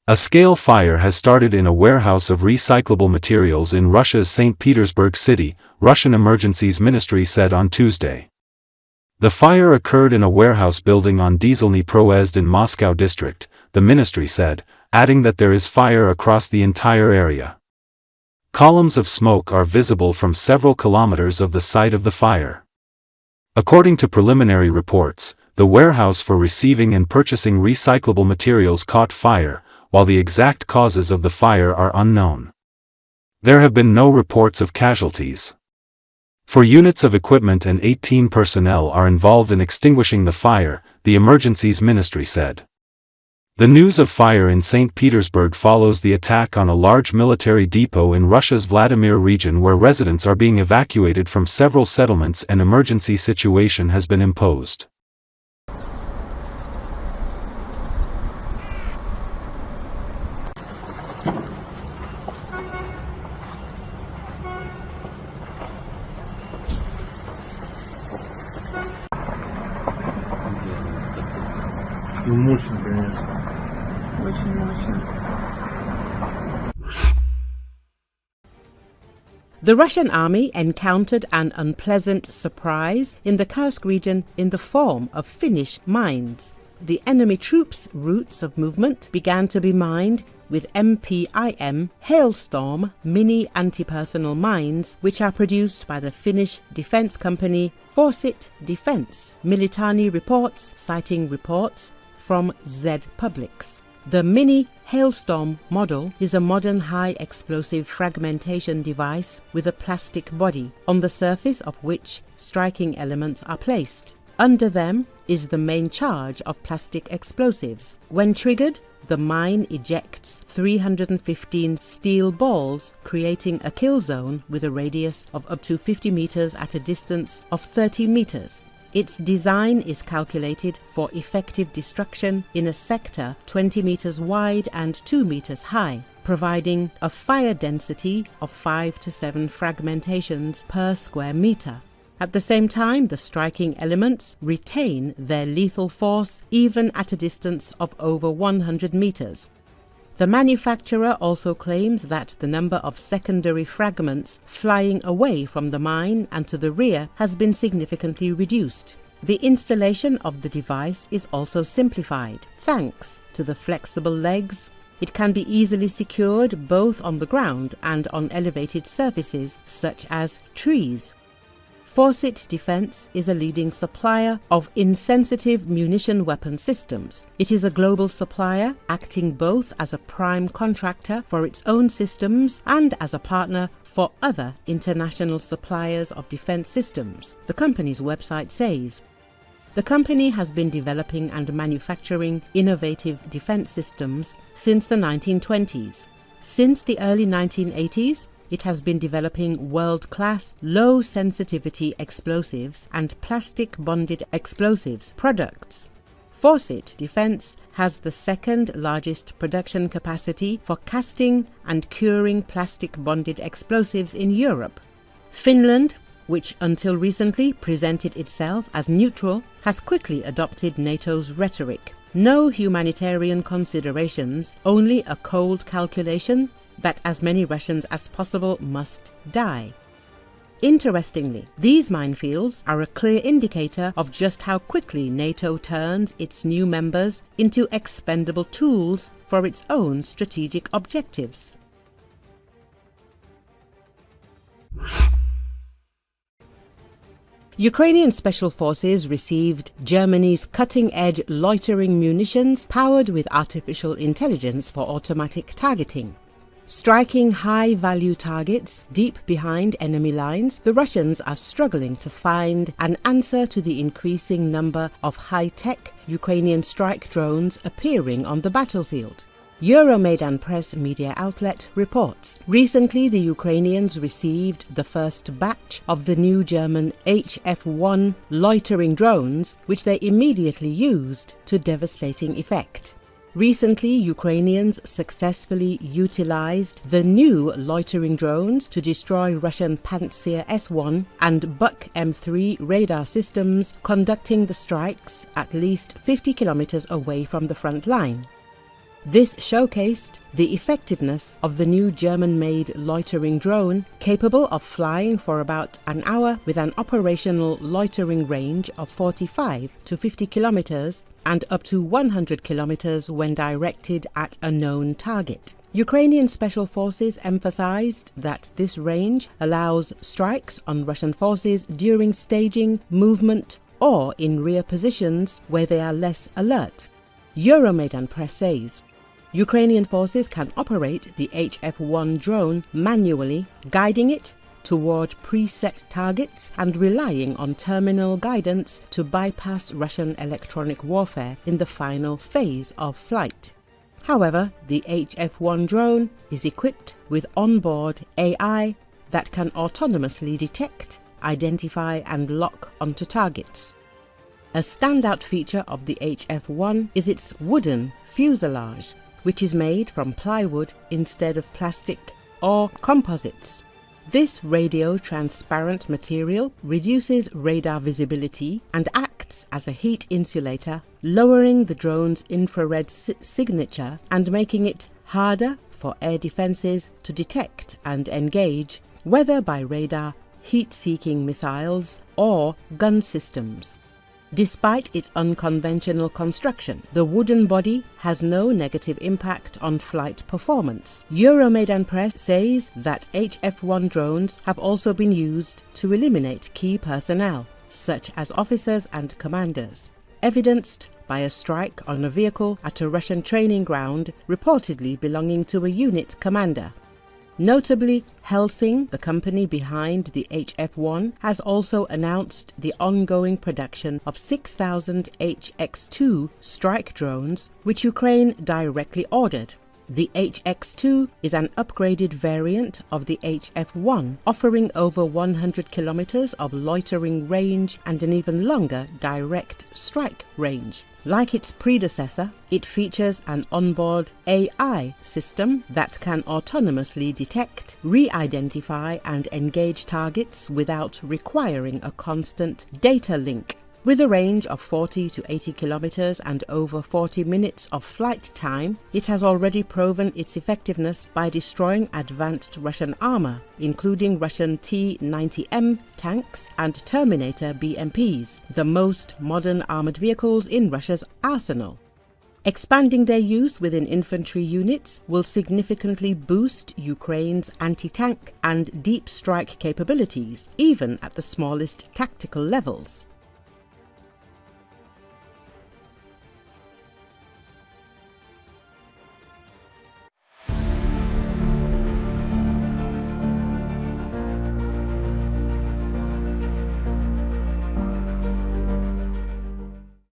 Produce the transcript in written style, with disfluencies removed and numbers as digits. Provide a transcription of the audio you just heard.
A scale fire has started in a warehouse of recyclable materials in Russia's St. Petersburg city, Russian Emergencies Ministry said on Tuesday. The fire occurred in a warehouse building on Dieselny Proezd in Moscow district, the ministry said, adding that there is fire across the entire area. Columns of smoke are visible from several kilometers of the site of the fire. According to preliminary reports, the warehouse for receiving and purchasing recyclable materials caught fire, while the exact causes of the fire are unknown. There have been no reports of casualties. 4 units of equipment and 18 personnel are involved in extinguishing the fire, the Emergencies Ministry said. The news of fire in St. Petersburg follows the attack on a large military depot in Russia's Vladimir region where residents are being evacuated from several settlements and emergency situation has been imposed. Мощно, конечно. Очень мощно. The Russian army encountered an unpleasant surprise in the Kursk region in the form of Finnish mines. The enemy troops' routes of movement began to be mined with MPIM Hailstorm mini anti-personnel mines, which are produced by the Finnish defense company Forset Defense, Militani reports citing reports from Z Publics. The mini Hailstorm model is a modern high-explosive fragmentation device with a plastic body, on the surface of which striking elements are placed. Under them is the main charge of plastic explosives. When triggered, the mine ejects 315 steel balls, creating a kill zone with a radius of up to 50 meters at a distance of 30 meters. Its design is calculated for effective destruction in a sector 20 meters wide and 2 meters high, providing a fire density of 5 to 7 fragmentations per square meter. At the same time, the striking elements retain their lethal force even at a distance of over 100 meters. The manufacturer also claims that the number of secondary fragments flying away from the mine and to the rear has been significantly reduced. The installation of the device is also simplified. Thanks to the flexible legs, it can be easily secured both on the ground and on elevated surfaces such as trees. Forset Defense is a leading supplier of insensitive munition weapon systems. It is a global supplier, acting both as a prime contractor for its own systems and as a partner for other international suppliers of defense systems, the company's website says. The company has been developing and manufacturing innovative defense systems since the 1920s. Since the early 1980s, it has been developing world-class, low-sensitivity explosives and plastic-bonded explosives products. Forset Defense has the second largest production capacity for casting and curing plastic-bonded explosives in Europe. Finland, which until recently presented itself as neutral, has quickly adopted NATO's rhetoric. No humanitarian considerations, only a cold calculation that as many Russians as possible must die. Interestingly, these minefields are a clear indicator of just how quickly NATO turns its new members into expendable tools for its own strategic objectives. Ukrainian special forces received Germany's cutting-edge loitering munitions powered with artificial intelligence for automatic targeting. Striking high-value targets deep behind enemy lines, the Russians are struggling to find an answer to the increasing number of high-tech Ukrainian strike drones appearing on the battlefield. Euromaidan press media outlet reports. Recently, the Ukrainians received the first batch of the new German HF-1 loitering drones, which they immediately used to devastating effect. Recently, Ukrainians successfully utilized the new loitering drones to destroy Russian Pantsir S-1 and Buk M3 radar systems, conducting the strikes at least 50 kilometers away from the front line. This showcased the effectiveness of the new German-made loitering drone, capable of flying for about an hour with an operational loitering range of 45 to 50 kilometers and up to 100 kilometers when directed at a known target. Ukrainian special forces emphasized that this range allows strikes on Russian forces during staging, movement, or in rear positions where they are less alert. Euromaidan press says Ukrainian forces can operate the HF-1 drone manually, guiding it toward preset targets and relying on terminal guidance to bypass Russian electronic warfare in the final phase of flight. However, the HF-1 drone is equipped with onboard AI that can autonomously detect, identify and lock onto targets. A standout feature of the HF-1 is its wooden fuselage, which is made from plywood instead of plastic or composites. This radio-transparent material reduces radar visibility and acts as a heat insulator, lowering the drone's infrared signature and making it harder for air defenses to detect and engage, whether by radar, heat-seeking missiles, or gun systems. Despite its unconventional construction, the wooden body has no negative impact on flight performance. Euromaidan press says that HF-1 drones have also been used to eliminate key personnel, such as officers and commanders, evidenced by a strike on a vehicle at a Russian training ground reportedly belonging to a unit commander. Notably, Helsing, the company behind the HF-1, has also announced the ongoing production of 6,000 HX-2 strike drones, which Ukraine directly ordered. The HX-2 is an upgraded variant of the HF-1, offering over 100 kilometers of loitering range and an even longer direct strike range. Like its predecessor, it features an onboard AI system that can autonomously detect, re-identify and engage targets without requiring a constant data link. With a range of 40 to 80 kilometers and over 40 minutes of flight time, it has already proven its effectiveness by destroying advanced Russian armor, including Russian T-90M tanks and Terminator BMPs, the most modern armored vehicles in Russia's arsenal. Expanding their use within infantry units will significantly boost Ukraine's anti-tank and deep strike capabilities, even at the smallest tactical levels.